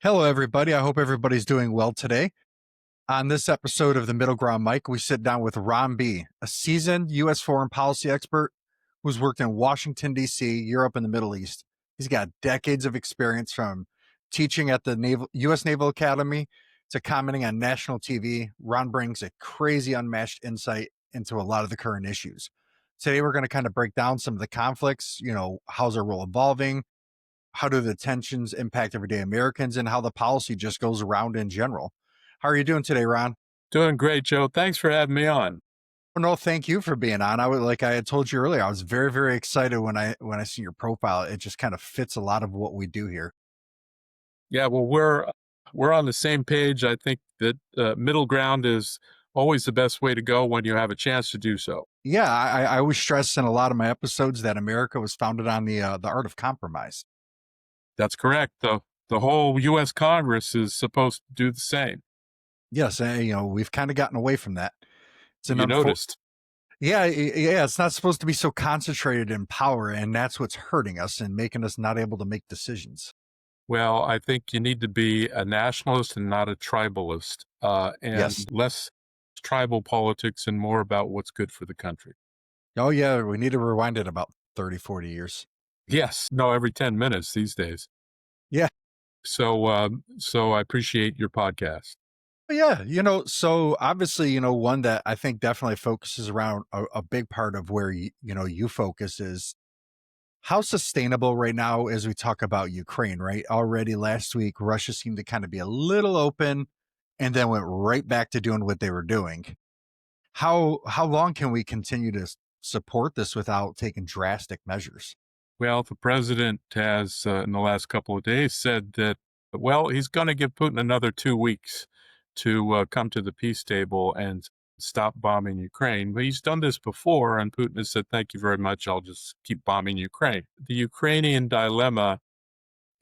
Hello, everybody. I hope everybody's doing well today. On this episode of the MiddleGround Mic, we sit down with Ron Bee, a seasoned U.S. foreign policy expert who's worked in Washington, D.C., Europe, and the Middle East. He's got decades of experience from teaching at the U.S. Naval Academy to commenting on national TV. Ron brings a crazy, unmatched insight into a lot of the current issues. Today, we're going to kind of break down some of the conflicts, how's our role evolving, how do the tensions impact everyday Americans, and how the policy just goes around in general. How are you doing today, Ron? Doing great, Joe. Thanks for having me on. Oh, no, thank you for being on. Like I had told you earlier, I was very, very excited when I see your profile. It just kind of fits a lot of what we do here. Yeah, well, we're on the same page. I think that middle ground is always the best way to go when you have a chance to do so. Yeah, I always stress in a lot of my episodes that America was founded on the art of compromise. That's correct. The whole U.S. Congress is supposed to do the same. Yes, we've kind of gotten away from that. It's an You noticed. yeah. It's not supposed to be so concentrated in power, and that's what's hurting us and making us not able to make decisions. Well, I think you need to be a nationalist and not a tribalist, and Yes. less tribal politics and more about what's good for the country. Oh, yeah, we need to rewind it about 30, 40 years. Yes, no, every 10 minutes these days. Yeah. So I appreciate your podcast. Yeah, so obviously, one that I think definitely focuses around a big part of where you focus is how sustainable right now as we talk about Ukraine, right? Already last week, Russia seemed to kind of be a little open and then went right back to doing what they were doing. How long can we continue to support this without taking drastic measures? Well, the president has, in the last couple of days, said that, well, he's going to give Putin another 2 weeks to come to the peace table and stop bombing Ukraine. But he's done this before, and Putin has said, thank you very much. I'll just keep bombing Ukraine. The Ukrainian dilemma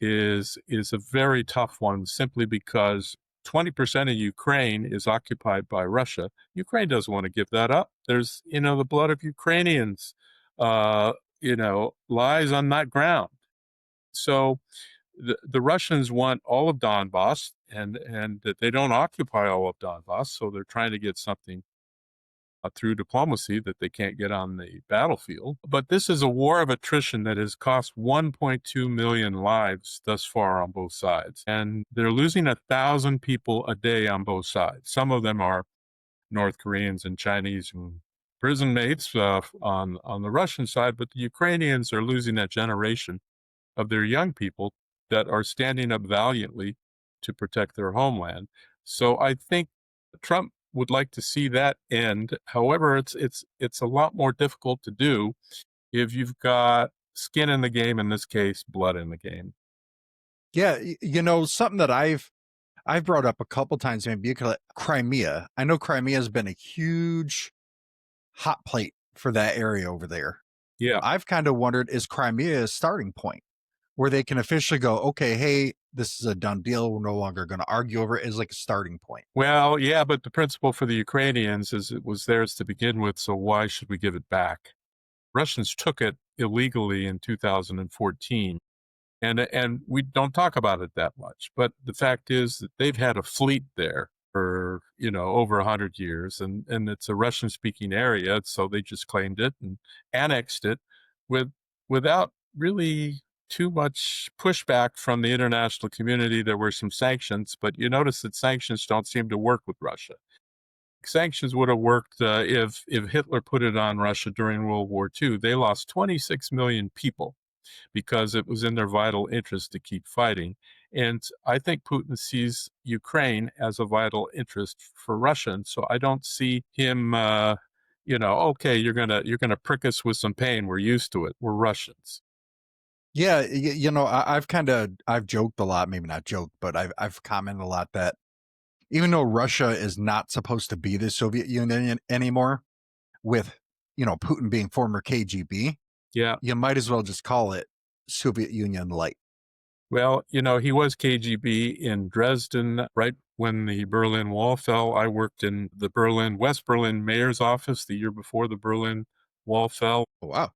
is a very tough one simply because 20% of Ukraine is occupied by Russia. Ukraine doesn't want to give that up. There's, the blood of Ukrainians, uh, lies on that ground. So the Russians want all of Donbass, and that they don't occupy all of Donbass. So they're trying to get something through diplomacy that they can't get on the battlefield. But this is a war of attrition that has cost 1.2 million lives thus far on both sides. And they're losing 1,000 people a day on both sides. Some of them are North Koreans and Chinese and prison mates on the Russian side, but the Ukrainians are losing a generation of their young people that are standing up valiantly to protect their homeland. So I think Trump would like to see that end. However, it's a lot more difficult to do if you've got skin in the game, in this case, blood in the game. Yeah, something that I've brought up a couple times, maybe you could Crimea. I know Crimea has been a huge hot plate for that area over there. Yeah. I've kind of wondered, is Crimea a starting point where they can officially go, okay, hey, this is a done deal. We're no longer going to argue over it, is like a starting point. Well, yeah, but the principle for the Ukrainians is it was theirs to begin with, so why should we give it back? Russians took it illegally in 2014. And we don't talk about it that much. But the fact is that they've had a fleet there for, over 100 years, and it's a Russian-speaking area, so they just claimed it and annexed it with without really too much pushback from the international community. There were some sanctions, but you notice that sanctions don't seem to work with Russia. Sanctions would have worked if Hitler put it on Russia during World War II. They lost 26 million people because it was in their vital interest to keep fighting. And I think Putin sees Ukraine as a vital interest for Russia. And so I don't see him, okay, you're gonna prick us with some pain. We're used to it. We're Russians. Yeah, I've joked a lot, maybe not joked, but I've commented a lot that even though Russia is not supposed to be the Soviet Union anymore, with Putin being former KGB, Yeah. you might as well just call it Soviet Union light. Well, he was KGB in Dresden right when the Berlin Wall fell. I worked in the West Berlin mayor's office the year before the Berlin Wall fell. Oh, wow.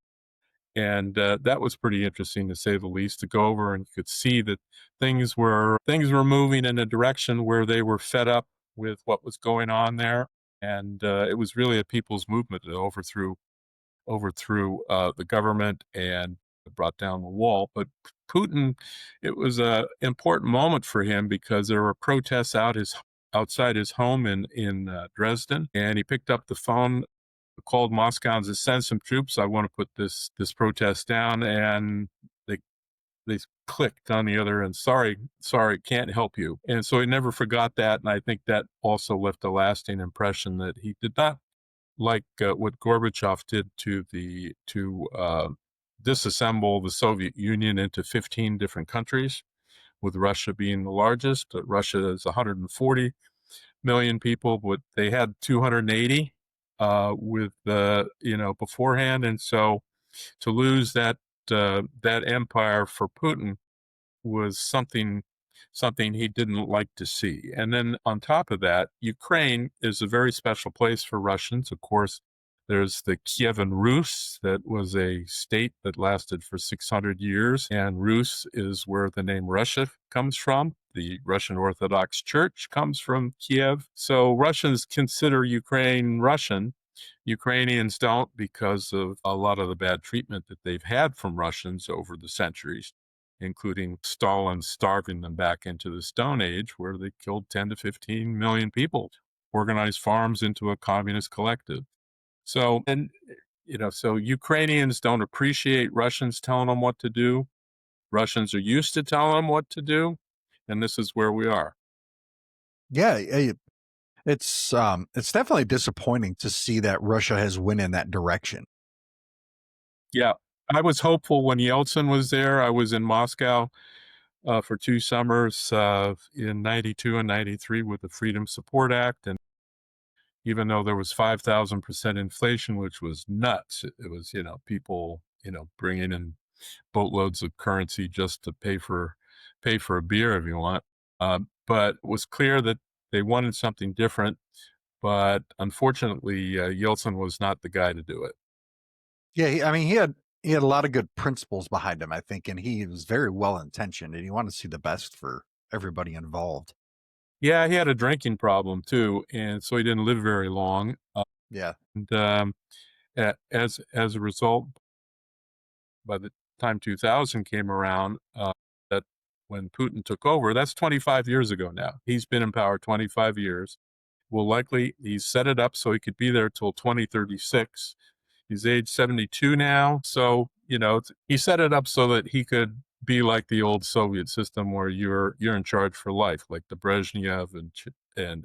And that was pretty interesting to say the least. To go over and you could see that things were moving in a direction where they were fed up with what was going on there, and it was really a people's movement that overthrew the government and brought down the wall. But Putin, it was a important moment for him because there were protests outside his home in Dresden, and he picked up the phone, called Moscow and said, "Send some troops. I want to put this protest down." And they they clicked on the other end. Sorry, can't help you. And so he never forgot that. And I think that also left a lasting impression that he did not like what Gorbachev did to disassemble the Soviet Union into 15 different countries, with Russia being the largest. Russia is 140 million people, but they had 280 with beforehand, and so to lose that empire for Putin was something he didn't like to see. And then on top of that, Ukraine is a very special place for Russians. Of course, there's the Kievan Rus, that was a state that lasted for 600 years. And Rus is where the name Russia comes from. The Russian Orthodox Church comes from Kiev. So Russians consider Ukraine Russian. Ukrainians don't, because of a lot of the bad treatment that they've had from Russians over the centuries, including Stalin starving them back into the Stone Age, where they killed 10 to 15 million people, organized farms into a communist collective. So Ukrainians don't appreciate Russians telling them what to do. Russians are used to telling them what to do, and this is where we are. Yeah, it's definitely disappointing to see that Russia has went in that direction. Yeah, I was hopeful when Yeltsin was there. I was in Moscow for 2 summers in 92 and 93 with the Freedom Support Act. And even though there was 5,000% inflation, which was nuts, it was, people, bringing in boatloads of currency just to pay for a beer if you want. But it was clear that they wanted something different. But unfortunately, Yeltsin was not the guy to do it. Yeah, he had a lot of good principles behind him, I think, and he was very well intentioned, and he wanted to see the best for everybody involved. Yeah, he had a drinking problem too, and so he didn't live very long. Yeah, And as a result, by the time 2000 came around, that when Putin took over, that's 25 years ago now. He's been in power 25 years. He's set it up so he could be there till 2036. He's age 72 now. So, he set it up so that he could be like the old Soviet system where you're in charge for life, like the Brezhnev and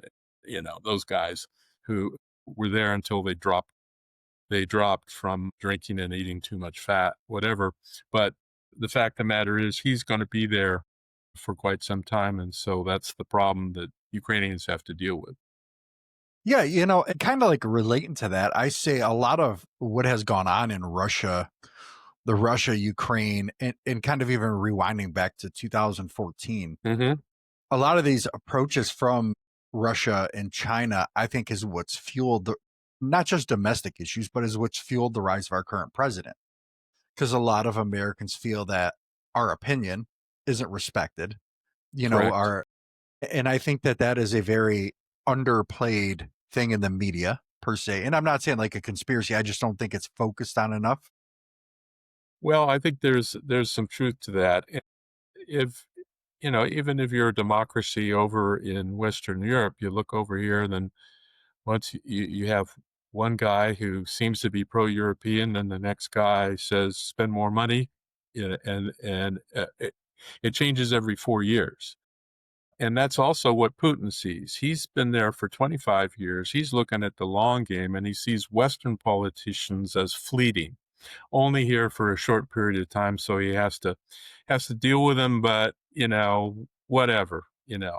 those guys who were there until they dropped from drinking and eating too much fat, whatever. But the fact of the matter is he's going to be there for quite some time. And so that's the problem that Ukrainians have to deal with. yeah, and kind of like relating to that, I say a lot of what has gone on in Russia, the Russia Ukraine, and kind of even rewinding back to 2014, Hmm. a lot of these approaches from Russia and China, I think, is what's fueled not just domestic issues, but is what's fueled the rise of our current president. Because a lot of Americans feel that our opinion isn't respected, Correct. our and I think that that is a very underplayed thing in the media per se. And I'm not saying like a conspiracy. I just don't think it's focused on enough. Well, I think there's some truth to that. If even if you're a democracy over in Western Europe, you look over here, and then once you have one guy who seems to be pro-European, and the next guy says spend more money, and it changes every 4 years. And that's also what Putin sees. He's been there for 25 years. He's looking at the long game, and he sees Western politicians as fleeting, only here for a short period of time. So he has to deal with them. But whatever.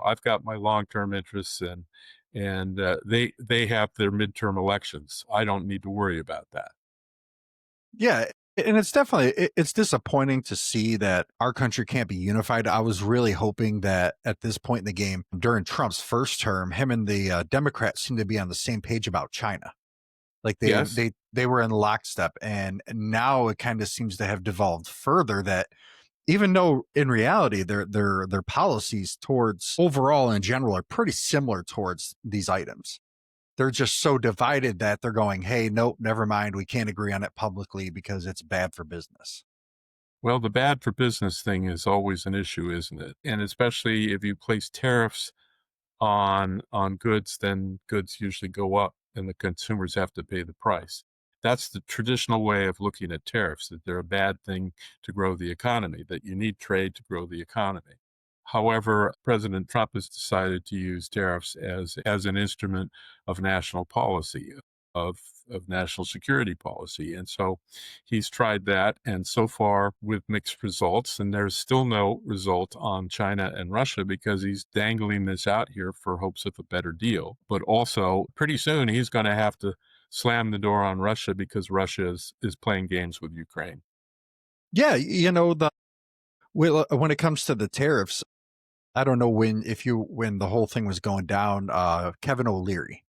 I've got my long-term interests, and they have their midterm elections. I don't need to worry about that. Yeah. And it's definitely it's disappointing to see that our country can't be unified. I was really hoping that at this point in the game, during Trump's first term, him and the Democrats seem to be on the same page about China. Like Yes. they were in lockstep, and now it kind of seems to have devolved further that even though in reality their policies towards overall in general are pretty similar towards these items, they're just so divided that they're going, hey, nope, never mind, we can't agree on it publicly because it's bad for business. Well, the bad for business thing is always an issue, isn't it? And especially if you place tariffs on goods, then goods usually go up and the consumers have to pay the price. That's the traditional way of looking at tariffs, that they're a bad thing to grow the economy, that you need trade to grow the economy. However, President Trump has decided to use tariffs as an instrument of national policy, of national security policy. And so he's tried that, and so far with mixed results. And there's still no result on China and Russia because he's dangling this out here for hopes of a better deal. But also, pretty soon, he's going to have to slam the door on Russia because Russia is playing games with Ukraine. Yeah, the when it comes to the tariffs, I don't know when the whole thing was going down, Kevin O'Leary,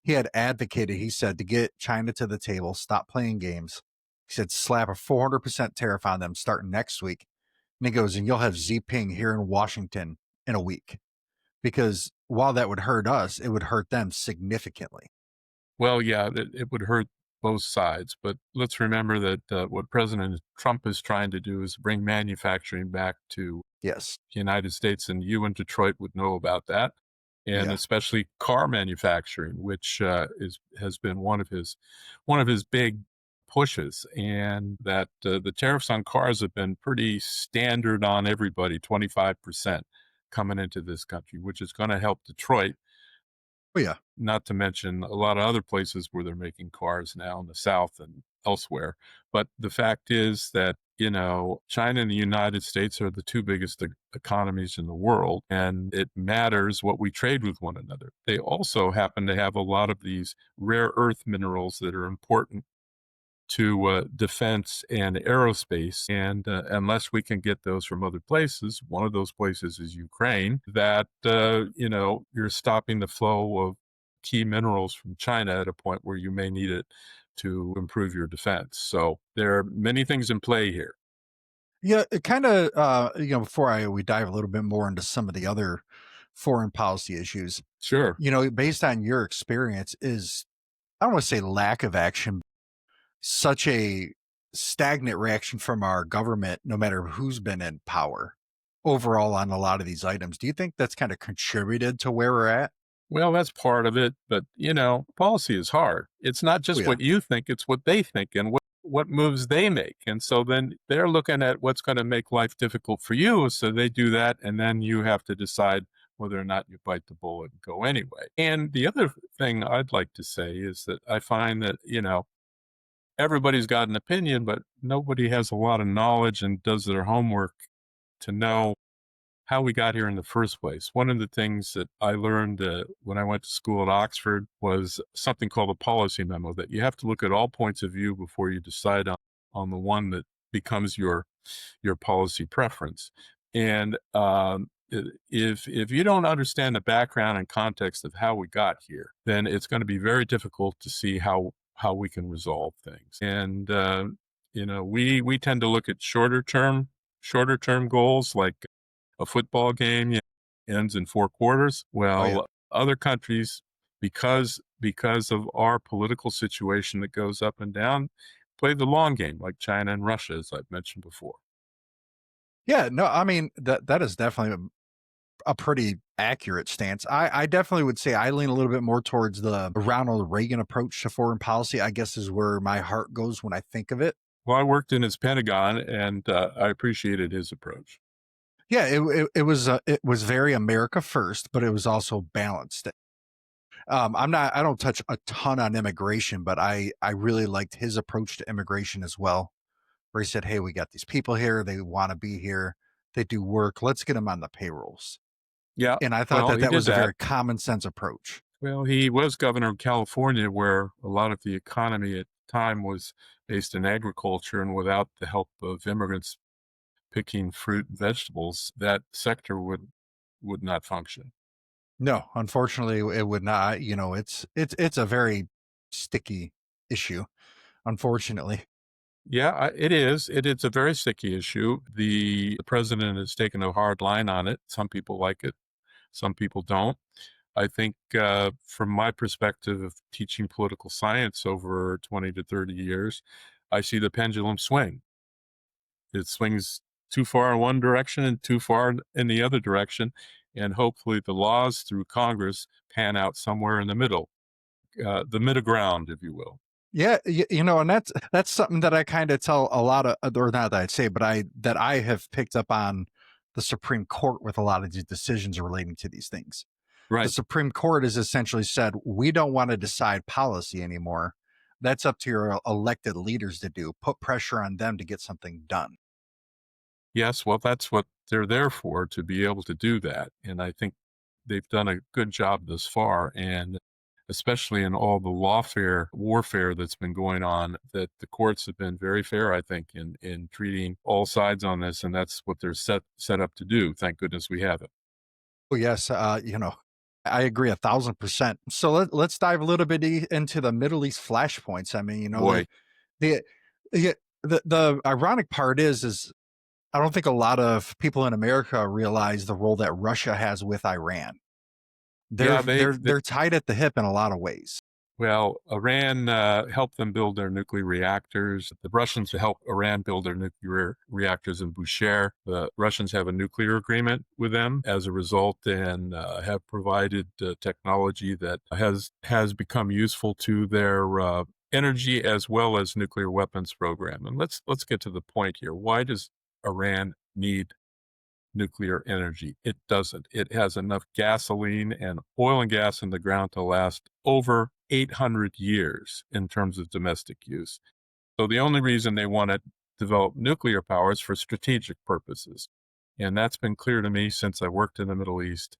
he had advocated, he said, to get China to the table, stop playing games. He said, slap a 400% tariff on them starting next week. And he goes, and you'll have Xi here in Washington in a week. Because while that would hurt us, it would hurt them significantly. Well, yeah, it would hurt both sides, but let's remember that what President Trump is trying to do is bring manufacturing back to Yes. the United States, and you in Detroit would know about that, and Yeah. especially car manufacturing, which is has been one of his big pushes, and that the tariffs on cars have been pretty standard on everybody, 25% coming into this country, which is going to help Detroit, Oh, yeah. not to mention a lot of other places where they're making cars now in the South and elsewhere. But the fact is that, China and the United States are the two biggest economies in the world, and it matters what we trade with one another. They also happen to have a lot of these rare earth minerals that are important to defense and aerospace. And unless we can get those from other places, one of those places is Ukraine, that, you're stopping the flow of key minerals from China at a point where you may need it to improve your defense. So there are many things in play here. Yeah, it kind of, before we dive a little bit more into some of the other foreign policy issues, Sure. based on your experience, I don't want to say lack of action, such a stagnant reaction from our government, no matter who's been in power overall on a lot of these items. Do you think that's kind of contributed to where we're at? Well, that's part of it, but policy is hard. It's not Oh, just yeah. what you think, it's what they think and what moves they make. And so then they're looking at what's going to make life difficult for you. So they do that. And then you have to decide whether or not you bite the bullet and go anyway. And the other thing I'd like to say is that I find that, everybody's got an opinion, but nobody has a lot of knowledge and does their homework to know how we got here in the first place. One of the things that I learned when I went to school at Oxford was something called a policy memo, that you have to look at all points of view before you decide on the one that becomes your policy preference. And if you don't understand the background and context of how we got here, then it's going to be very difficult to see how we can resolve things. And we tend to look at shorter term goals, like a football game ends in 4 quarters. Oh, yeah. Well, other countries, because of our political situation that goes up and down, play the long game, like China and Russia, as I've mentioned before. Yeah. No, I mean, that is definitely a pretty accurate stance. I definitely would say I lean a little bit more towards the Ronald Reagan approach to foreign policy, I guess is where my heart goes when I think of it. Well, I worked in his Pentagon, and I appreciated his approach. Yeah, it was very America first, but it was also balanced. I don't touch a ton on immigration, but I really liked his approach to immigration as well, where he said, "Hey, we got these people here, they want to be here, they do work, let's get them on the payrolls." Yeah, And I thought well, that he that did was a that. very common sense approach. Well, he was governor of California, where a lot of the economy at the time was based in agriculture, and without the help of immigrants picking fruit and vegetables, that sector would not function. No, unfortunately, it would not. It's a very sticky. issue, unfortunately. Yeah, it is. It is a very sticky issue. The president has taken a hard line on it. Some people like it, some people don't. I think, from my perspective of teaching political science over 20 to 30 years, I see the pendulum swing. It swings too far in one direction and too far in the other direction. And hopefully the laws through Congress pan out somewhere in the middle, the middle ground, if you will. Yeah, and that's something that I kind of tell a lot of, or not that I'd say, but I have picked up on the Supreme Court with a lot of these decisions relating to these things. The Right. Supreme Court has essentially said, we don't want to decide policy anymore. That's up to your elected leaders to do. Put pressure on them to get something done. Yes, well, that's what they're there for, to be able to do that. And I think they've done a good job thus far. And especially in all the lawfare, warfare that's been going on, that the courts have been very fair, I think, in treating all sides on this. And that's what they're set up to do. Thank goodness we have it. Oh, yes. I agree 1,000%. So let's dive a little bit into the Middle East flashpoints. I mean, Boy, the, yeah, the ironic part is I don't think a lot of people in America realize the role that Russia has with Iran. They're yeah, they're they're tied at the hip in a lot of ways. well, Iran helped them build their nuclear reactors. The Russians helped Iran build their nuclear reactors in Bushehr. The Russians have a nuclear agreement with them as a result, and have provided technology that has become useful to their energy as well as nuclear weapons program. And let's get to the point here. Why does Iran need nuclear energy? It doesn't. It has enough gasoline and oil and gas in the ground to last over 800 years in terms of domestic use. So the only reason they want to develop nuclear power is for strategic purposes. And that's been clear to me since I worked in the Middle East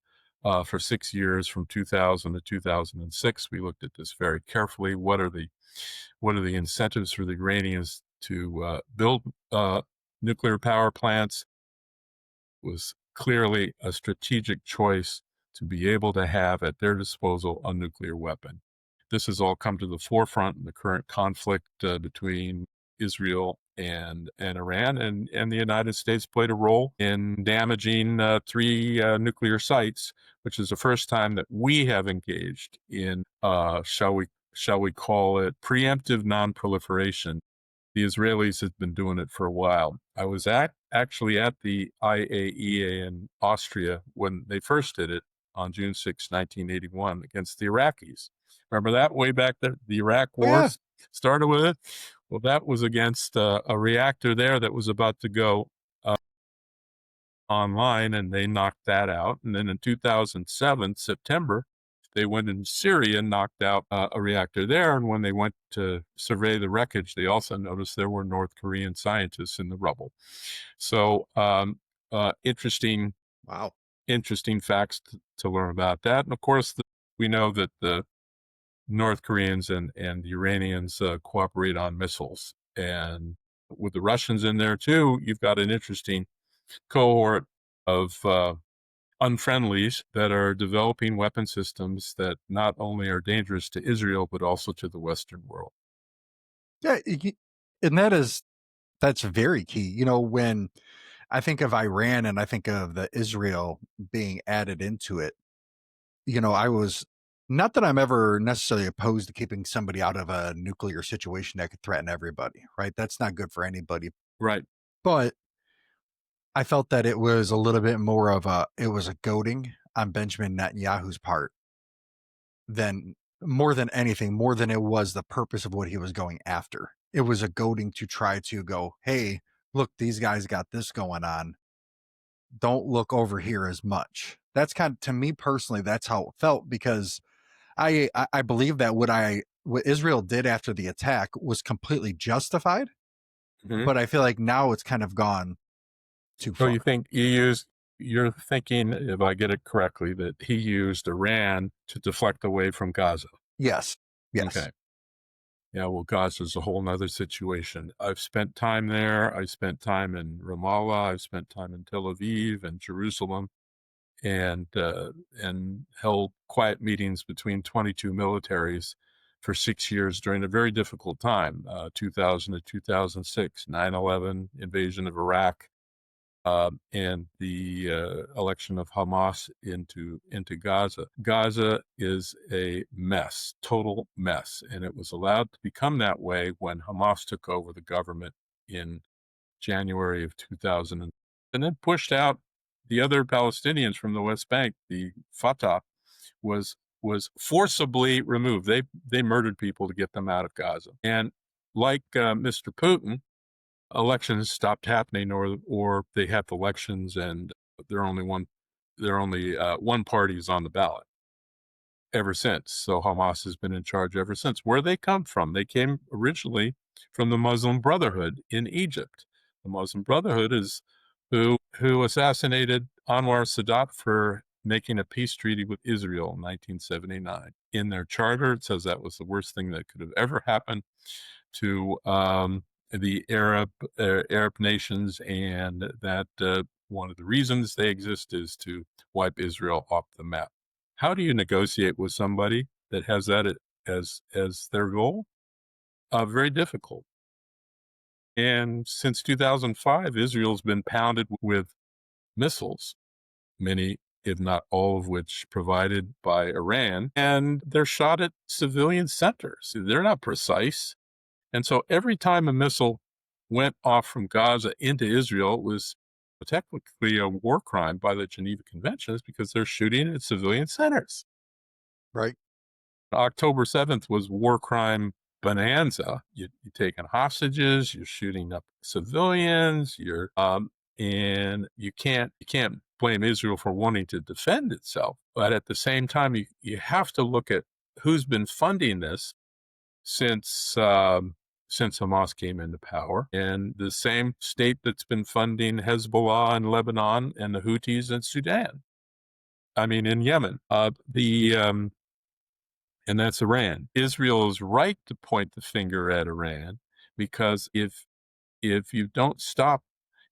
for 6 years, from 2000 to 2006. We looked at this very carefully. What are the incentives for the Iranians to build nuclear power plants? Was clearly a strategic choice to be able to have at their disposal a nuclear weapon. This has all come to the forefront in the current conflict between Israel and Iran, and the United States played a role in damaging three nuclear sites, which is the first time that we have engaged in, shall we call it, preemptive nonproliferation. The Israelis have been doing it for a while. I was actually at the IAEA in Austria when they first did it on June 6, 1981, against the Iraqis. Remember that way back there? The Iraq Oh, yeah. Wars started with it. Well, that was against a reactor there that was about to go online, and they knocked that out. And then in 2007, September, they went in Syria and knocked out a reactor there. And when they went to survey the wreckage, they also noticed there were North Korean scientists in the rubble. So interesting, Wow. interesting facts to learn about that. And of course, we know that the North Koreans and the Iranians cooperate on missiles. And with the Russians in there too, you've got an interesting cohort of unfriendlies that are developing weapon systems that not only are dangerous to Israel, but also to the Western world. Yeah, and that's very key. When I think of Iran and I think of the Israel being added into it, I was not that I'm ever necessarily opposed to keeping somebody out of a nuclear situation that could threaten everybody, right? That's not good for anybody. Right. But I felt that it was a little bit more of it was a goading on Benjamin Netanyahu's part than more than anything, more than it was the purpose of what he was going after. It was a goading to try to go, hey, look, these guys got this going on. Don't look over here as much. That's kind of, to me personally, that's how it felt, because I believe that what Israel did after the attack was completely justified, Hmm. but I feel like now it's kind of gone too So far. you're thinking, if I get it correctly, that he used Iran to deflect away from Gaza. Yes. Yes. Okay. Yeah, well, Gaza's a whole nother situation. I've spent time there. I spent time in Ramallah. I've spent time in Tel Aviv and Jerusalem, and held quiet meetings between 22 militaries for 6 years during a very difficult time, 2000 to 2006, 9/11 invasion of Iraq, and the election of Hamas into Gaza. Gaza is a mess, total mess, and it was allowed to become that way when Hamas took over the government in January of 2000, and then pushed out the other Palestinians from the West Bank. The Fatah was forcibly removed. They murdered people to get them out of Gaza, and like Mr. Putin, elections stopped happening, or they have elections and there are only one one party is on the ballot ever since. So Hamas has been in charge ever since. Where they come from? They came originally from the Muslim Brotherhood in Egypt. The Muslim Brotherhood is who assassinated Anwar Sadat for making a peace treaty with Israel in 1979. In their charter, it says that was the worst thing that could have ever happened to the Arab nations, and that one of the reasons they exist is to wipe Israel off the map. How do you negotiate with somebody that has that as their goal? Very difficult. And since 2005, Israel's been pounded with missiles, many, if not all of which provided by Iran, and they're shot at civilian centers. They're not precise. And so every time a missile went off from Gaza into Israel, it was technically a war crime by the Geneva Conventions because they're shooting at civilian centers. Right. October 7th was war crime bonanza. You're taking hostages, you're shooting up civilians, and you can't blame Israel for wanting to defend itself. But at the same time, you have to look at who's been funding this since Hamas came into power, and the same state that's been funding Hezbollah in Lebanon and the Houthis in Sudan. I mean, in Yemen. And that's Iran. Israel is right to point the finger at Iran because if you don't stop,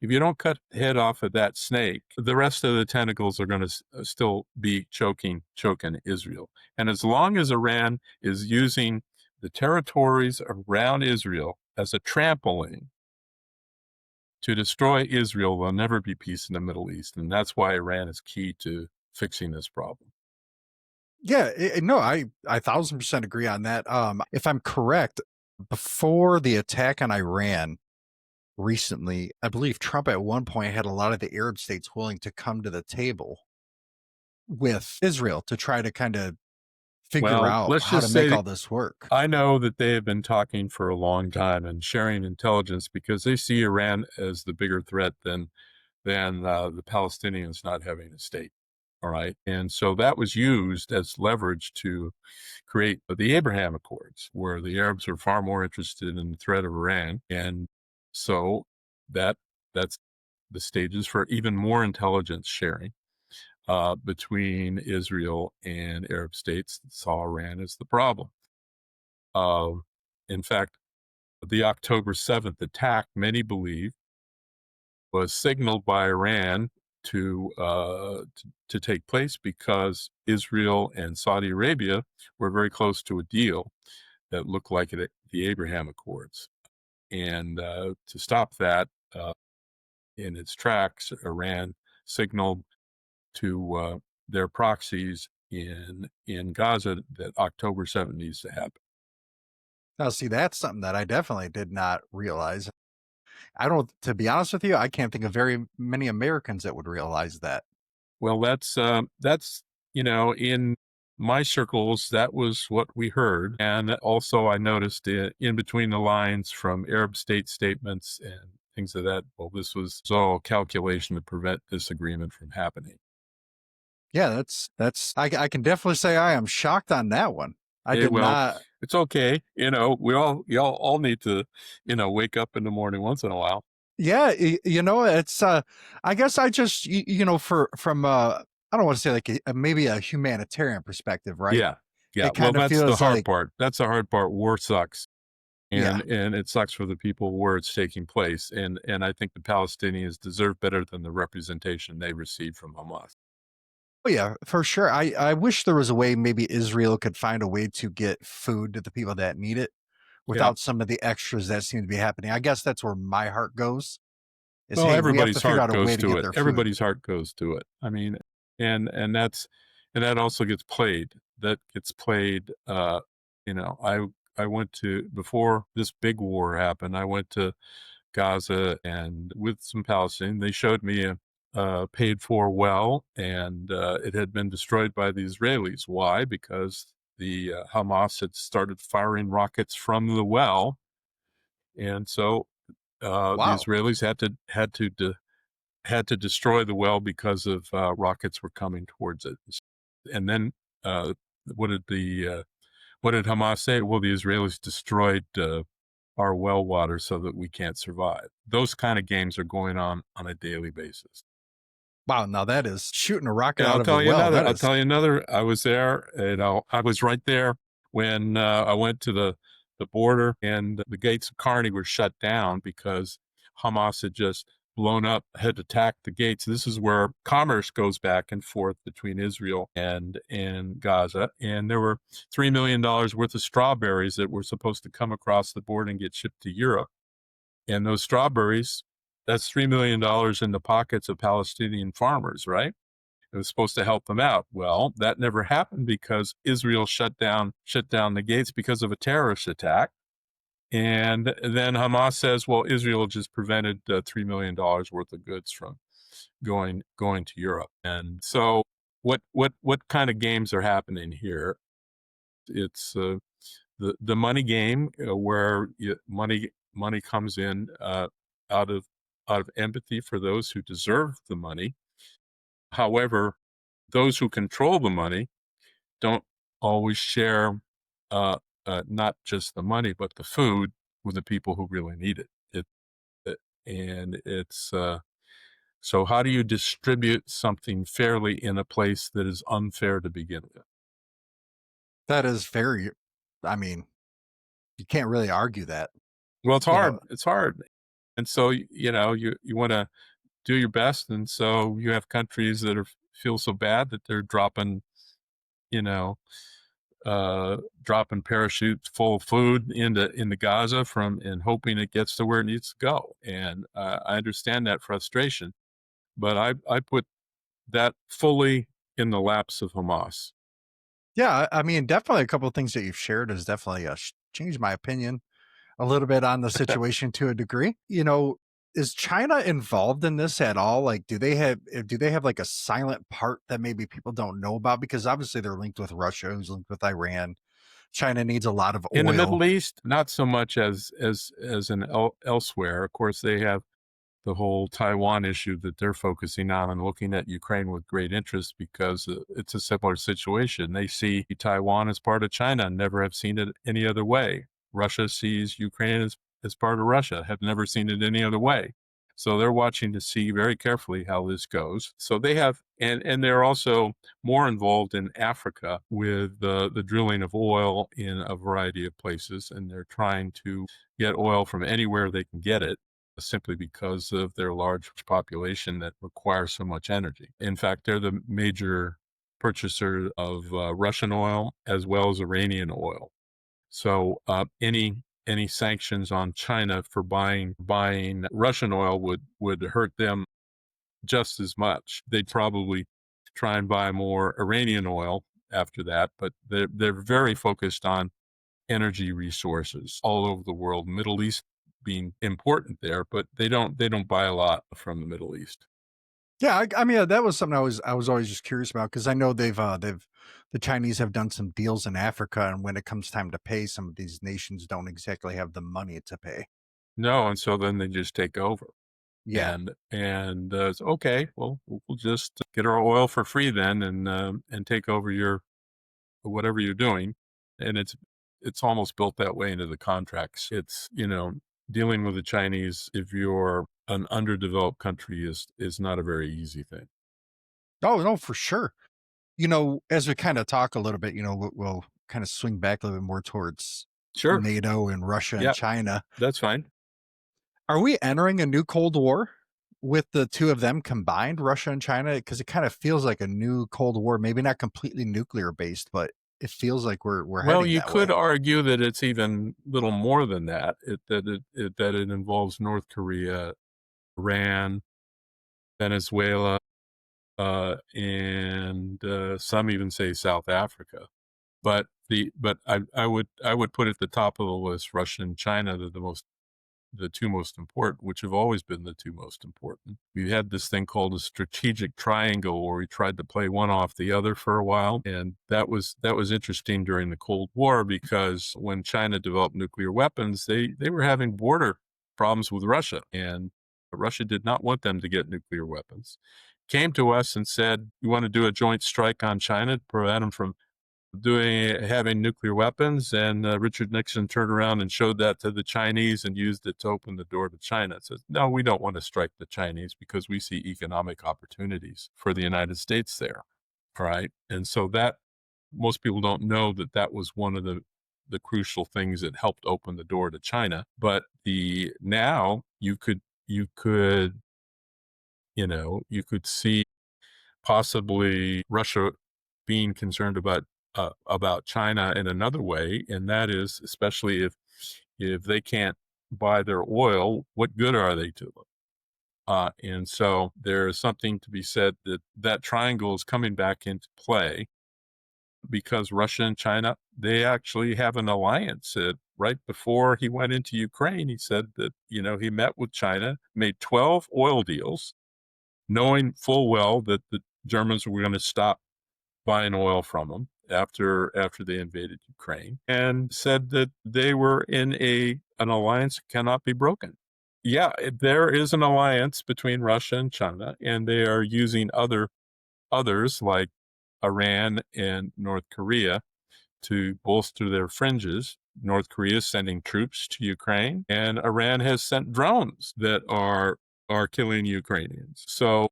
if you don't cut the head off of that snake, the rest of the tentacles are going to still be choking Israel. And as long as Iran is using the territories around Israel as a trampoline to destroy Israel, there'll never be peace in the Middle East. And that's why Iran is key to fixing this problem. Yeah, no, I 1,000% agree on that. If I'm correct, before the attack on Iran recently, I believe Trump at one point had a lot of the Arab states willing to come to the table with Israel to try to kind of figure Well, out let's how to just make say all this work. I know that they have been talking for a long time and sharing intelligence because they see Iran as the bigger threat than the Palestinians not having a state. All right. And so that was used as leverage to create the Abraham Accords, where the Arabs are far more interested in the threat of Iran. And so that's the stages for even more intelligence sharing between Israel and Arab states that saw Iran as the problem. Uh, in fact, the October 7th attack, many believe, was signaled by Iran to take place because Israel and Saudi Arabia were very close to a deal that looked like the Abraham Accords. And to stop that in its tracks, Iran signaled to their proxies in Gaza that October 7th needs to happen. Now, see, that's something that I definitely did not realize. I don't, to be honest with you, I can't think of very many Americans that would realize that. Well, that's in my circles, that was what we heard, and also I noticed in between the lines from Arab state statements and things of that. Well, this was all calculation to prevent this agreement from happening. Yeah, I can definitely say I am shocked on that one. I did Well, not. it's okay. We all need to, wake up in the morning once in a while. Yeah, it's I guess I just from I don't want to say like maybe a humanitarian perspective, right? Yeah, yeah. It Well, kind of that's the feels hard like, part. That's the hard part. War sucks. yeah. And it sucks for the people where it's taking place. And I think the Palestinians deserve better than the representation they receive from Hamas. Oh yeah, for sure. I wish there was a way maybe Israel could find a way to get food to the people that need it Yeah. without some of the extras that seem to be happening. I guess that's where my heart goes is, Well, hey, we have to everybody's figure heart out a way goes to to get it. their food. Everybody's heart goes to it. I mean, and that's and that also gets played. That gets played. I went to before this big war happened. I went to Gaza and with some Palestinians. They showed me a paid for well, and it had been destroyed by the Israelis. Why? Because the Hamas had started firing rockets from the well, and so the Wow. Israelis had to destroy the well because of rockets were coming towards it. And then uh, what did what did Hamas say? Well, the Israelis destroyed our well water so that we can't survive. Those kind of games are going on a daily basis. Wow, now that is shooting a rocket And out of a well. That I'll is tell you another. I was there, I was right there when I went to the border, and the gates of Kearney were shut down because Hamas had just blown up, had attacked the gates. This is where commerce goes back and forth between Israel and Gaza, and there were $3 million worth of strawberries that were supposed to come across the border and get shipped to Europe. And those strawberries, that's $3 million in the pockets of Palestinian farmers, right? It was supposed to help them out. Well, that never happened because Israel shut down the gates because of a terrorist attack. And then Hamas says, well, Israel just prevented $3 million worth of goods from going to Europe. And so what kind of games are happening here? It's the money game where money comes in out of out of empathy for those who deserve the money. However, those who control the money don't always share, not just the money, but the food with the people who really need it. And it's so how do you distribute something fairly in a place that is unfair to begin with? that is very I mean, you can't really argue that. Well, it's You know, hard. It's hard. And so, you want to do your best. And so you have countries that feel so bad that they're you know, dropping parachutes full of food into Gaza and hoping it gets to where it needs to go. And I understand that frustration, but I put that fully in the laps of Hamas. yeah, I mean, definitely a couple of things that you've shared has definitely changed my opinion a little bit on the situation to a degree. Is China involved in this at all? Like, do they have like a silent part that maybe people don't know about? Because obviously they're linked with Russia, who's linked with Iran. China needs a lot of In the oil. Middle East, not so much as in elsewhere. Of course, they have the whole Taiwan issue that they're focusing on and looking at Ukraine with great interest because it's a similar situation. They see Taiwan as part of China and never have seen it any other way. Russia sees Ukraine as part of Russia, have never seen it any other way. So they're watching to see very carefully how this goes. So they have, and they're also more involved in Africa with the drilling of oil in a variety of places, and they're trying to get oil from anywhere they can get it simply because of their large population that requires so much energy. In fact, they're the major purchaser of Russian oil as well as Iranian oil. So any sanctions on China for buying Russian oil would hurt them just as much. They'd probably try and buy more Iranian oil after that, but they're very focused on energy resources all over the world, Middle East being important there, but they don't buy a lot from the Middle East. Yeah, I mean, that was something I was always just curious about because I know they've the Chinese have done some deals in Africa, and when it comes time to pay, some of these nations don't exactly have the money to pay. No, and so then they just take over. Yeah. And it's okay. Well, we'll just get our oil for free then, and take over your whatever you're doing. And it's almost built that way into the contracts. It's dealing with the Chinese if you're an underdeveloped country is not a very easy thing. Oh no, for sure. As we kind of talk a little bit, we'll kind of swing back a little bit more towards Sure. NATO and Russia and Yeah, China. that's fine. Are we entering a new Cold War? with the two of them combined, Russia and China, because it kind of feels like a new Cold War, maybe not completely nuclear based, but it feels like we're Well, heading you that way. could argue that it's even little more than that. That it involves North Korea, Iran, Venezuela, and some even say South Africa. But I would put at the top of the list Russia and China. They're the two most important, which have always been the two most important. We had this thing called a strategic triangle where we tried to play one off the other for a while. And that was interesting during the Cold War because when China developed nuclear weapons, they were having border problems with Russia. And Russia did not want them to get nuclear weapons. Came to us and said, "You want to do a joint strike on China to prevent them from having nuclear weapons," and Richard Nixon turned around and showed that to the Chinese and used it to open the door to China. It says, no, we don't want to strike the Chinese because we see economic opportunities for the United States there. All right. And so that most people don't know that that was one of the crucial things that helped open the door to China. But now you could see possibly Russia being concerned about China in another way, and that is especially if they can't buy their oil, what good are they to them? And so there's something to be said that that triangle is coming back into play because Russia and China, they actually have an alliance. Right before he went into Ukraine, he said that, he met with China, made 12 oil deals, knowing full well that the Germans were going to stop buying oil from them after they invaded Ukraine, and said that they were in an alliance that cannot be broken. Yeah, there is an alliance between Russia and China, and they are using others like Iran and North Korea to bolster their fringes. North Korea is sending troops to Ukraine, and Iran has sent drones that are killing Ukrainians. So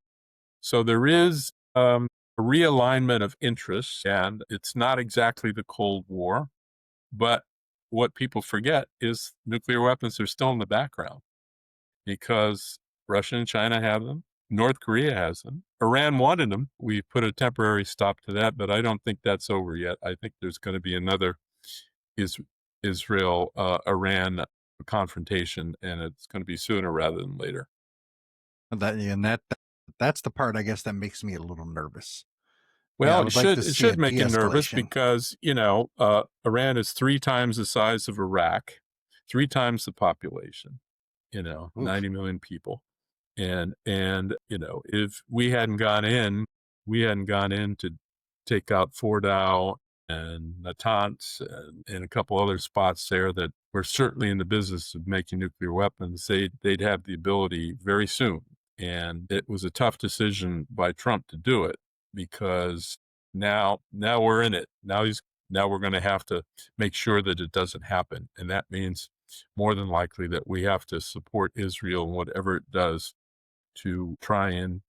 there is a realignment of interests, and it's not exactly the Cold War, but what people forget is nuclear weapons are still in the background because Russia and China have them. North Korea has them. Iran wanted them. We put a temporary stop to that, but I don't think that's over yet. I think there's going to be another Israel-Iran confrontation, and it's going to be sooner rather than later. That's the part I guess that makes me a little nervous. Yeah, I Well, would like to it see a should make you nervous de-escalation. because, Iran is 3 times the size of Iraq, 3 times the population, Oof. 90 million people. And if we hadn't gone in to take out Fordow and Natanz and a couple other spots there that were certainly in the business of making nuclear weapons, they'd have the ability very soon. And it was a tough decision by Trump to do it because now we're in it. Now we're going to have to make sure that it doesn't happen. And that means more than likely that we have to support Israel in whatever it does to try and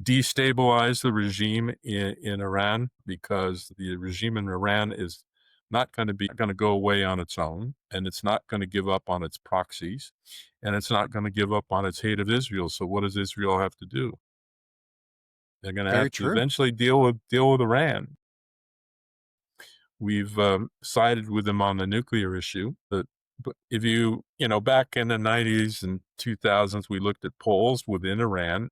destabilize the regime in Iran, because the regime in Iran is not going to go away on its own, and it's not going to give up on its proxies, and it's not going to give up on its hate of Israel. So what does Israel have to do? They're going to Very have to true. eventually deal with Iran. We've sided with them on the nuclear issue, but if back in the 90s and 2000s, we looked at polls within Iran.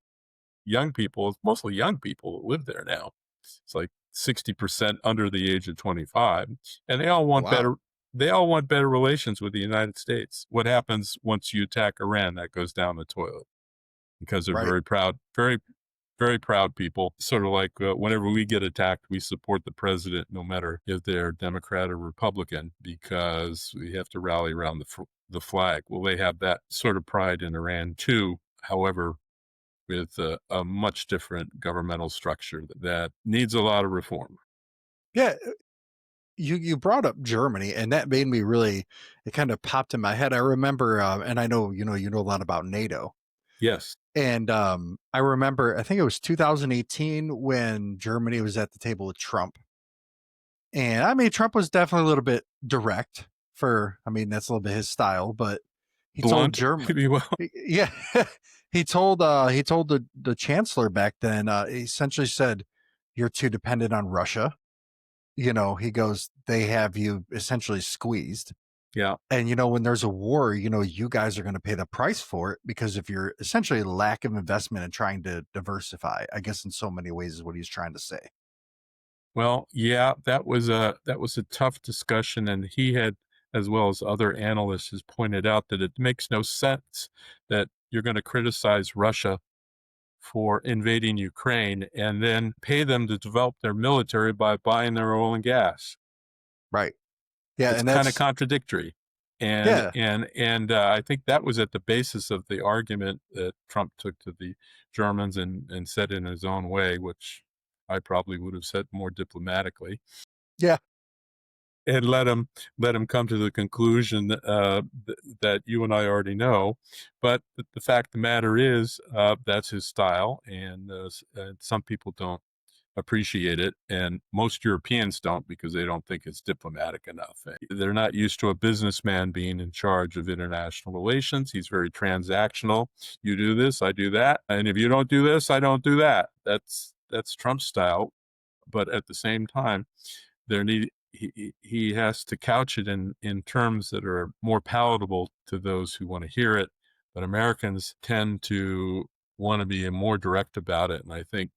Young people, mostly young people that live there now. It's like 60% under the age of 25, and they all Oh, want wow. better. They all want better relations with the United States. What happens once you attack Iran? That goes down the toilet because they're Right. very proud, very very proud people. Sort of like whenever we get attacked, we support the president, no matter if they're Democrat or Republican, because we have to rally around the flag. Well, they have that sort of pride in Iran too. However, with a much different governmental structure that needs a lot of reform. Yeah, you brought up Germany, and that made me really. It kind of popped in my head. I remember, and I know you know a lot about NATO, Yes, and I remember. I think it was 2018 when Germany was at the table with Trump, and I mean Trump was definitely a little bit direct. I mean, that's a little bit his style, but he told blunt, Germany, maybe. Well, yeah, he told the chancellor back then, he essentially said, "You're too dependent on Russia." He goes, "They have you essentially squeezed." Yeah. And when there's a war, you guys are going to pay the price for it because of your essentially lack of investment and trying to diversify. I guess in so many ways is what he's trying to say. Well, yeah, that was a tough discussion, and he had, as well as other analysts, has pointed out that it makes no sense that you're going to criticize Russia for invading Ukraine and then pay them to develop their military by buying their oil and gas. Right. Yeah, It's and kind of that's contradictory. And yeah. I think that was at the basis of the argument that Trump took to the Germans and said in his own way, which I probably would have said more diplomatically, Yeah. and let him come to the conclusion that you and I already know. But the fact of the matter is, that's his style, and some people don't appreciate it, and most Europeans don't because they don't think it's diplomatic enough. They're not used to a businessman being in charge of international relations. He's very transactional. You do this, I do that, and if you don't do this, I don't do that. That's Trump's style. But at the same time, he has to couch it in terms that are more palatable to those who want to hear it. But Americans tend to want to be more direct about it, and I think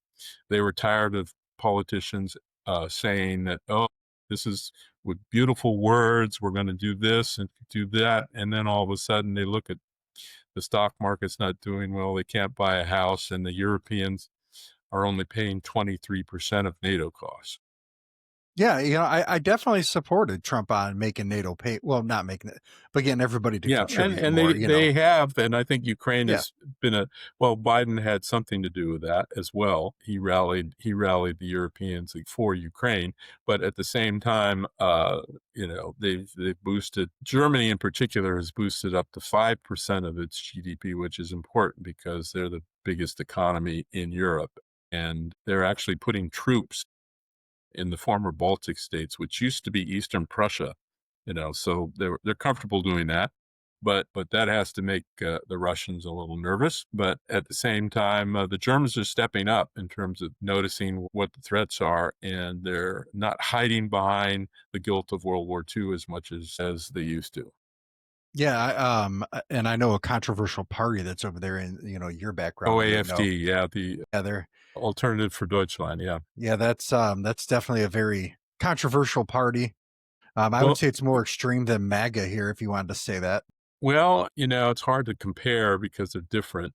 they were tired of politicians saying that, oh, this is with beautiful words, we're going to do this and do that. And then all of a sudden they look at the stock market's not doing well, they can't buy a house, and the Europeans are only paying 23% of NATO costs. Yeah, I definitely supported Trump on making NATO pay, well, not making it, but getting everybody to Yeah, and contribute and they more. they have, and I think Ukraine Yeah. has been a well, Biden had something to do with that as well. He rallied the Europeans for Ukraine, but at the same time, they've boosted Germany in particular has boosted up to 5% of its GDP, which is important because they're the biggest economy in Europe, and they're actually putting troops in the former Baltic states, which used to be Eastern Prussia. So they're comfortable doing that, but that has to make the Russians a little nervous. But at the same time, the Germans are stepping up in terms of noticing what the threats are, and they're not hiding behind the guilt of World War II as much as they used to. Yeah, and I know a controversial party that's over there in, your background, you would know. OAFD, yeah, the Yeah, they're Alternative for Deutschland, yeah. yeah, that's definitely a very controversial party. I would Well, say it's more extreme than MAGA here, if you wanted to say that. it's hard to compare because they're different.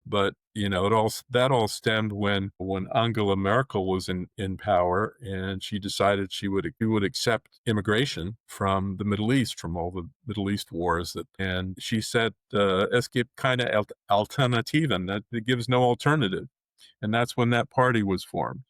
But that all stemmed when Angela Merkel was in power, and she decided she would accept immigration from the Middle East, from all the Middle East wars. And she said, "Es gibt keine Alternativen," that it gives no alternative, and that's when that party was formed.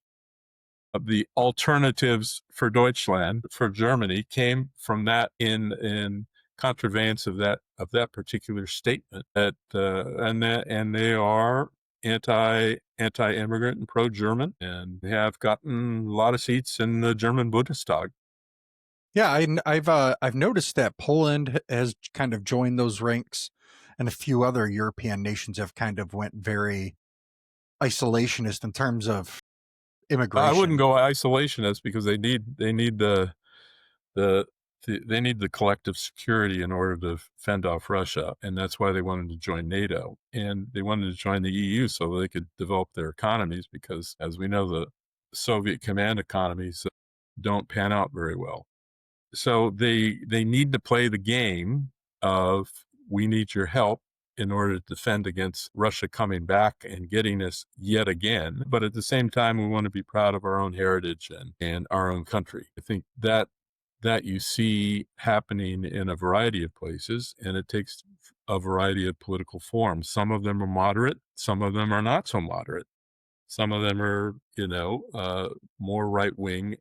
The alternatives for Deutschland, for Germany, came from that in contravance of that particular statement. And they are anti-immigrant and pro-German, and they have gotten a lot of seats in the German Bundestag. Yeah, I've noticed that Poland has kind of joined those ranks, and a few other European nations have kind of went very isolationist in terms of I wouldn't immigration. go isolationist because they need the they need the collective security in order to fend off Russia, and that's why they wanted to join NATO, and they wanted to join the EU so they could develop their economies because, as we know, the Soviet command economies don't pan out very well. So they need to play the game of we need your help in order to defend against Russia coming back and getting us yet again. But at the same time, we want to be proud of our own heritage and our own country. I think that you see happening in a variety of places, and it takes a variety of political forms. Some of them are moderate, some of them are not so moderate. Some of them are, more right wing,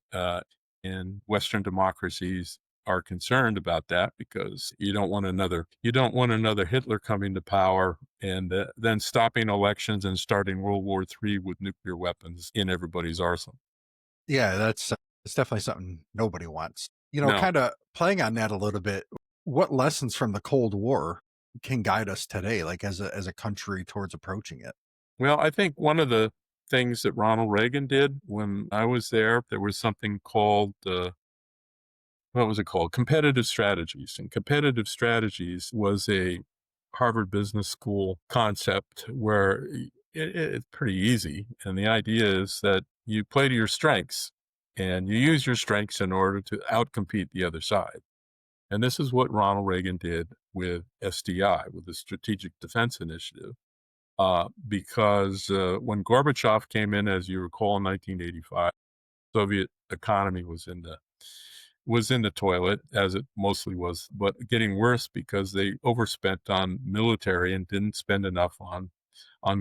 and Western democracies are concerned about that because you don't want another Hitler coming to power and then stopping elections and starting World War III with nuclear weapons in everybody's arsenal. Yeah, it's definitely something nobody wants. No, Kind of playing on that a little bit. What lessons from the Cold War can guide us today, like as a country towards approaching it. Well, I think one of the things that Ronald Reagan did when I was there was something called what was it called? Competitive strategies. And competitive strategies was a Harvard Business School concept where it's pretty easy. And the idea is that you play to your strengths and you use your strengths in order to outcompete the other side. And this is what Ronald Reagan did with SDI, with the Strategic Defense Initiative. Because when Gorbachev came in, as you recall, in 1985, Soviet economy was in the toilet, as it mostly was, but getting worse because they overspent on military and didn't spend enough on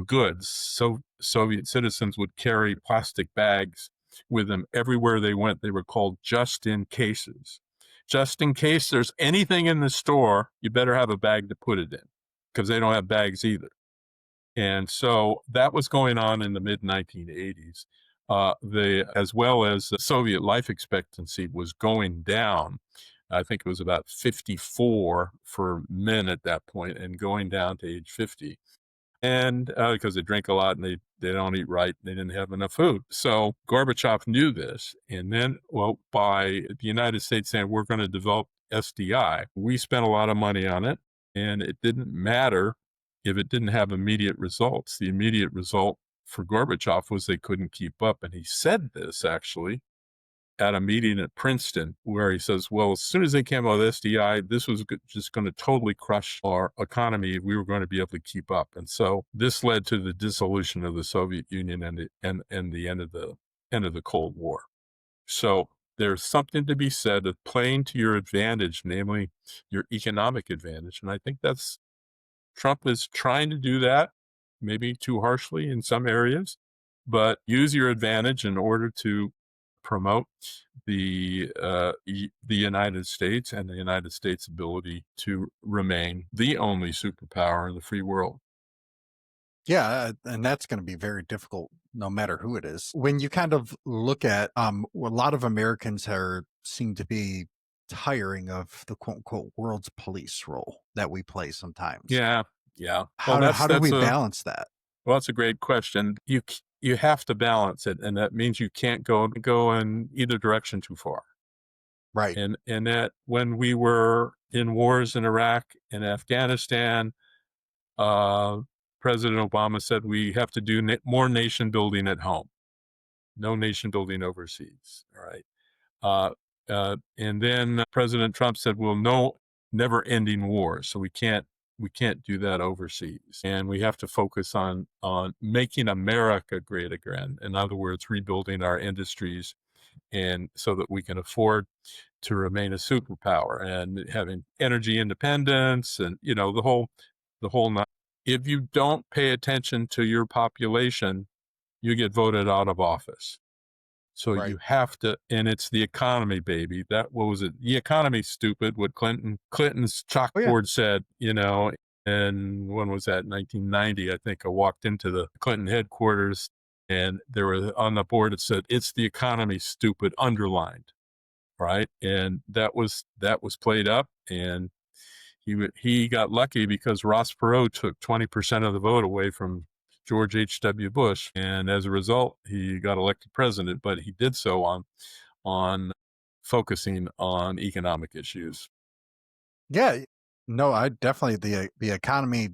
goods. So Soviet citizens would carry plastic bags with them everywhere they went. They were called just in cases. Just in case there's anything in the store, you better have a bag to put it in because they don't have bags either. And so that was going on in the mid 1980s. As well as the Soviet life expectancy was going down. I think it was about 54 for men at that point, and going down to age 50. And because they drink a lot and they don't eat right, they didn't have enough food. So Gorbachev knew this, and then, well, by the United States saying we're going to develop SDI, we spent a lot of money on it, and it didn't matter if it didn't have immediate results. The immediate result for Gorbachev was they couldn't keep up, and he said this actually at a meeting at Princeton where he says, well, as soon as they came out with SDI, this was just going to totally crush our economy if we were going to be able to keep up. And so this led to the dissolution of the Soviet Union and the end of the Cold War. So there's something to be said of playing to your advantage, namely your economic advantage. And I think Trump is trying to do that, maybe too harshly in some areas, but use your advantage in order to promote the United States and the United States' ability to remain the only superpower in the free world. Yeah, and that's going to be very difficult no matter who it is. When you kind of look at a lot of Americans are seem to be tiring of the quote unquote world's police role that we play sometimes. Yeah, yeah. Well, How do we balance that? that's a great question. You have to balance it, and that means you can't go in either direction too far. Right. And that when we were in wars in Iraq and Afghanistan, uh, President Obama said we have to do more nation building at home, no nation building overseas. All right. And then President Trump said, "Well, no, never-ending war, so we can't do that overseas, and we have to focus on making America great again. In other words, rebuilding our industries, and so that we can afford to remain a superpower and having energy independence, and the whole nine. If you don't pay attention to your population, you get voted out of office." So Right. you have to, and it's the economy, baby. What was it? The economy's stupid. What Clinton's Oh yeah. chalkboard said, and when was that? 1990, I think. I walked into the Clinton headquarters, and there was on the board it said, "It's the economy, stupid," underlined, right? And that was played up, and he got lucky because Ross Perot took 20% of the vote away from George H.W. Bush, and as a result, he got elected president. But he did so on focusing on economic issues. Yeah. No, I definitely the economy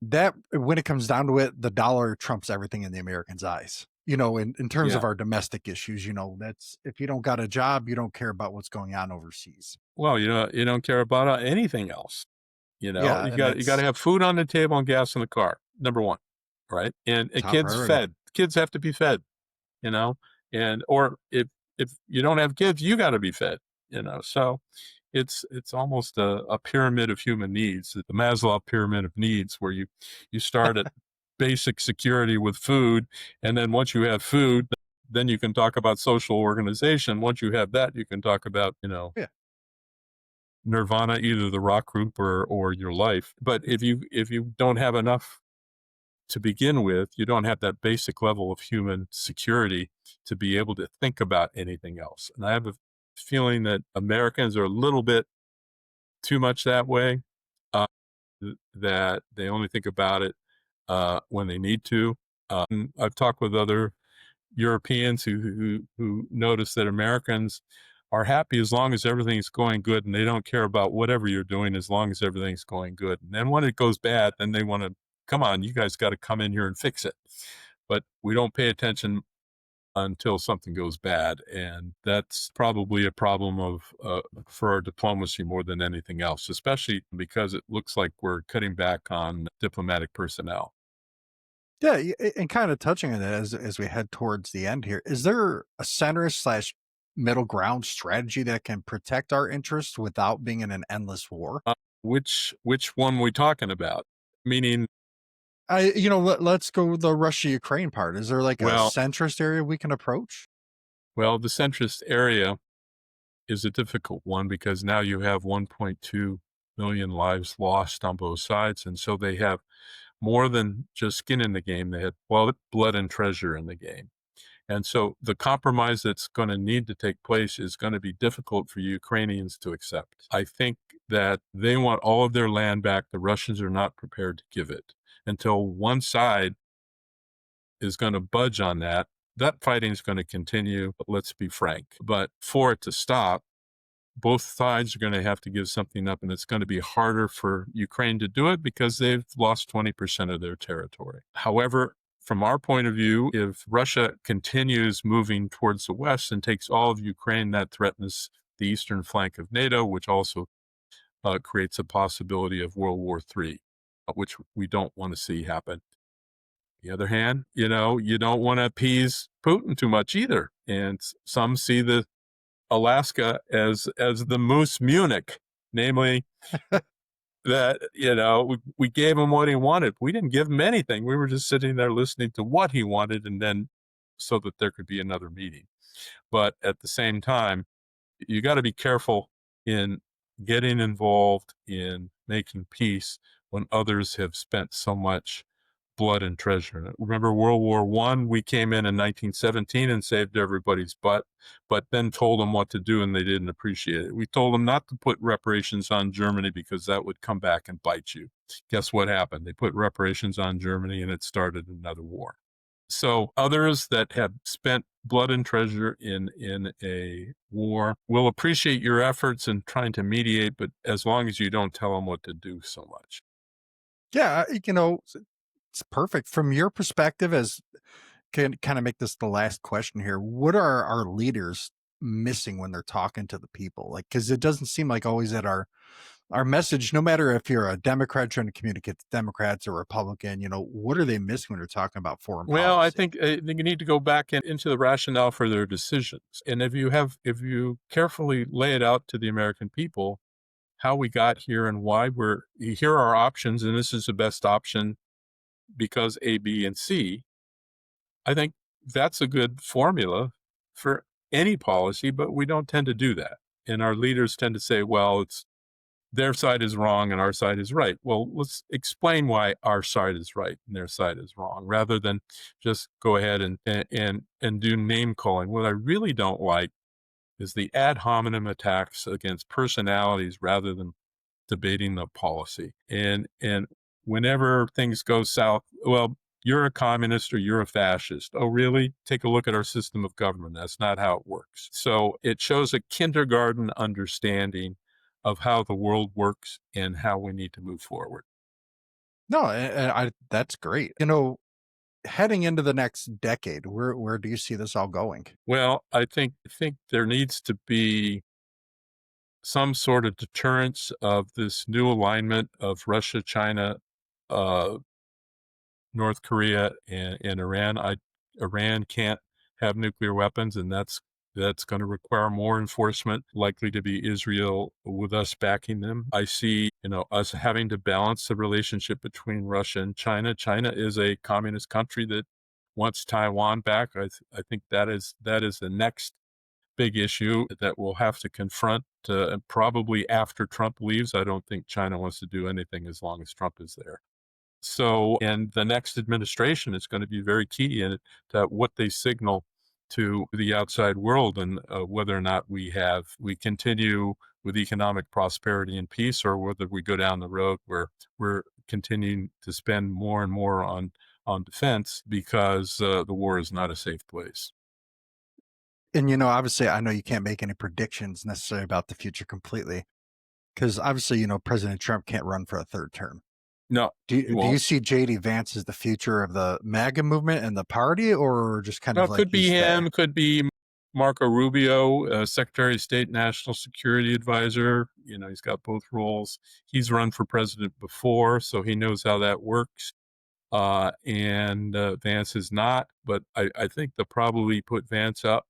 that when it comes down to it, the dollar trumps everything in the Americans' eyes. In terms Yeah. of our domestic issues, that's if you don't got a job, you don't care about what's going on overseas. Well, you don't care about anything else. Yeah, You and got to that's have food on the table and gas in the car. Number one, right? And top kids priority. fed. Kids have to be fed. you know, and or if you don't have kids, you got to be fed. So it's almost a pyramid of human needs, the Maslow pyramid of needs, where you start at basic security with food, and then once you have food, then you can talk about social organization. Once you have that, you can talk about Yeah. nirvana, either the rock group or your life. But if you don't have enough to begin with, you don't have that basic level of human security to be able to think about anything else. And I have a feeling that Americans are a little bit too much that way. that they only think about it when they need to. I've talked with other Europeans who notice that Americans are happy as long as everything's going good, and they don't care about whatever you're doing as long as everything's going good. And then when it goes bad, then they want to, come on, you guys got to come in here and fix it. But we don't pay attention until something goes bad, and that's probably a problem of for our diplomacy more than anything else, especially because it looks like we're cutting back on diplomatic personnel. Yeah, and kind of touching on that as we head towards the end here, is there a center slash middle ground strategy that can protect our interests without being in an endless war? Which one we talking about? Meaning, Let's go the Russia Ukraine part. Is there like a well, centrist area we can approach? the centrist area is a difficult one because now you have 1.2 million lives lost on both sides, and so they have more than just skin in the game. They had, well, blood and treasure in the game. And so the compromise that's going to need to take place is going to be difficult for Ukrainians to accept. I think that they want all of their land back. The Russians are not prepared to give it until one side is going to budge on that. That fighting is going to continue, but let's be frank. But for it to stop, both sides are going to have to give something up, and it's going to be harder for Ukraine to do it because they've lost 20% of their territory. However, from our point of view, if Russia continues moving towards the west and takes all of Ukraine, that threatens the eastern flank of NATO, which also creates a possibility of World War III, which we don't want to see happen. The other hand, you don't want to appease Putin too much either. And some see the Alaska as the Moose Munich, namely that we gave him what he wanted. We didn't give him anything. We were just sitting there listening to what he wanted, and then so that there could be another meeting. But at the same time, you got to be careful in getting involved in making peace when others have spent so much blood and treasure. Remember World War One? We came in 1917 and saved everybody's butt, but then told them what to do, and they didn't appreciate it. We told them not to put reparations on Germany because that would come back and bite you. Guess what happened? They put reparations on Germany, and it started another war. So others that have spent blood and treasure in a war will appreciate your efforts in trying to mediate, but as long as you don't tell them what to do so much. Yeah, it's perfect from your perspective. As can kind of make this the last question here. What are our leaders missing when they're talking to the people? Like, because it doesn't seem like always that our message, no matter if you're a Democrat trying to communicate to Democrats or Republican, what are they missing when they're talking about foreign Well, policy? I think you need to go back into the rationale for their decisions. And if you carefully lay it out to the American people, how we got here and why here are our options, and this is the best option because A, B, and C, I think that's a good formula for any policy, but we don't tend to do that. And our leaders tend to say, well, it's their side is wrong and our side is right. Well, let's explain why our side is right and their side is wrong, rather than just go ahead and do name calling. What I really don't like is the ad hominem attacks against personalities rather than debating the policy. And whenever things go south, well, you're a communist or you're a fascist. Oh, really? Take a look at our system of government. That's not how it works. So it shows a kindergarten understanding of how the world works and how we need to move forward. No, that's great. Heading into the next decade, where do you see this all going? Well, I think there needs to be some sort of deterrence of this new alignment of Russia, China, uh, North Korea and Iran. Iran can't have nuclear weapons, and that's going to require more enforcement, likely to be Israel with us backing them. I see, us having to balance the relationship between Russia and China. China is a communist country that wants Taiwan back. I think that is the next big issue that we'll have to confront probably after Trump leaves. I don't think China wants to do anything as long as Trump is there. So, and the next administration is going to be very key in to what they signal to the outside world and whether or not we continue with economic prosperity and peace, or whether we go down the road where we're continuing to spend more and more on defense because the war is not a safe place. And, obviously, I know you can't make any predictions necessarily about the future completely because obviously, President Trump can't run for a third term. No, Do he you, do you won't. see JD Vance as the future of the MAGA movement and the party, or just kind Well, of it like could be he's there? him, could be Marco Rubio, Secretary of State, National Security Advisor. He's got both roles. He's run for president before, so he knows how that works. And Vance is not, but I think they'll probably put Vance up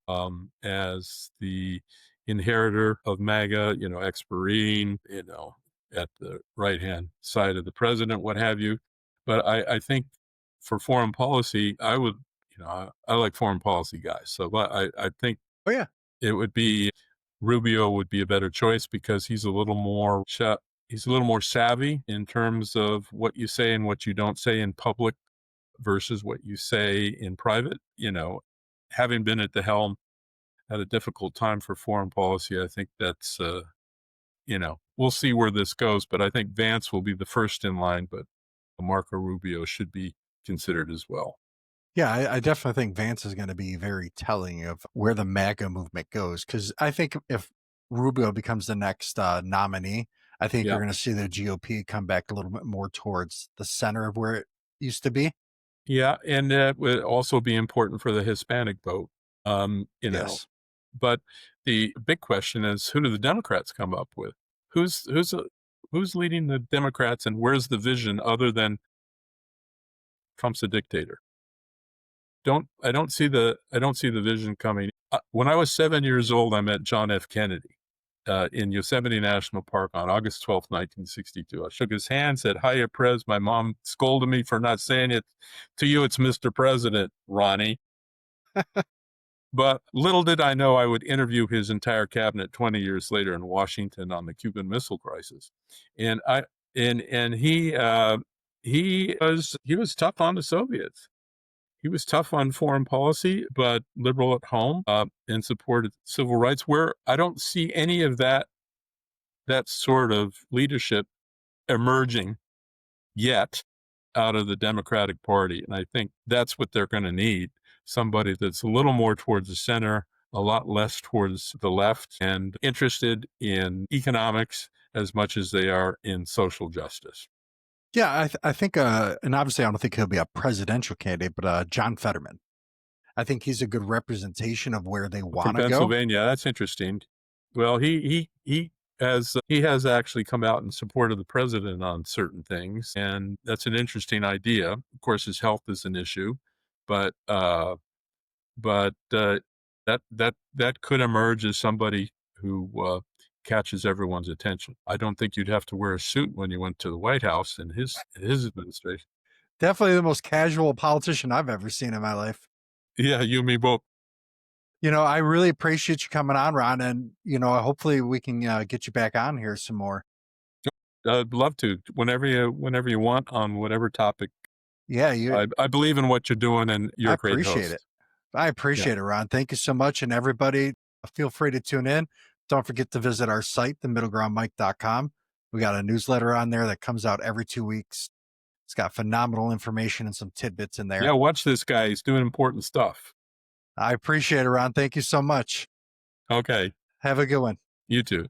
as the inheritor of MAGA, ex-Marine, at the right-hand side of the president, what have you. But I think for foreign policy, I would, I like foreign policy guys. So but I think Oh, yeah. it would be Rubio would be a better choice because he's a little more savvy in terms of what you say and what you don't say in public versus what you say in private. Having been at the helm at a difficult time for foreign policy, I think that's we'll see where this goes, but I think Vance will be the first in line, but Marco Rubio should be considered as well. Yeah, I definitely think Vance is going to be very telling of where the MAGA movement goes. Because I think if Rubio becomes the next nominee, I think you're Yeah. going to see the GOP come back a little bit more towards the center of where it used to be. Yeah, and that would also be important for the Hispanic vote. Um, you know, Yes. but the big question is, who do the Democrats come up with? Who's leading the Democrats, and where's the vision other than Trump's a dictator? I don't see the vision coming. When I was 7 years old, I met John F. Kennedy in Yosemite National Park on August 12th, 1962. I shook his hand, said, "Hiya, Prez." My mom scolded me for not saying it to you. It's Mr. President, Ronnie. But little did I know I would interview his entire cabinet 20 years later in Washington on the Cuban Missile Crisis, and I and he was tough on the Soviets. He was tough on foreign policy, but liberal at home, and supported civil rights. Where I don't see any of that sort of leadership emerging yet out of the Democratic Party, and I think that's what they're going to need: somebody that's a little more towards the center, a lot less towards the left, and interested in economics as much as they are in social justice. Yeah, I think, and obviously I don't think he'll be a presidential candidate, but John Fetterman. I think he's a good representation of where they From want to go. Pennsylvania, that's interesting. Well, he has actually come out in support of the president on certain things, and that's an interesting idea. Of course, his health is an issue, but that could emerge as somebody who catches everyone's attention. I don't think you'd have to wear a suit when you went to the White House in his administration. Definitely the most casual politician I've ever seen in my life. Yeah, you and me both. I really appreciate you coming on, Ron, and hopefully we can get you back on here some more. I'd love to whenever you want on whatever topic. Yeah, I believe in what you're doing, and I you're a great appreciate it. host. I Yeah. appreciate it, Ron. Thank you so much, and everybody, feel free to tune in. Don't forget to visit our site, themiddlegroundmic.com. We got a newsletter on there that comes out every 2 weeks. It's got phenomenal information and some tidbits in Yeah, there. watch this guy. He's doing important stuff. I appreciate it, Ron. Thank you so much. Okay. Have a good one. You too.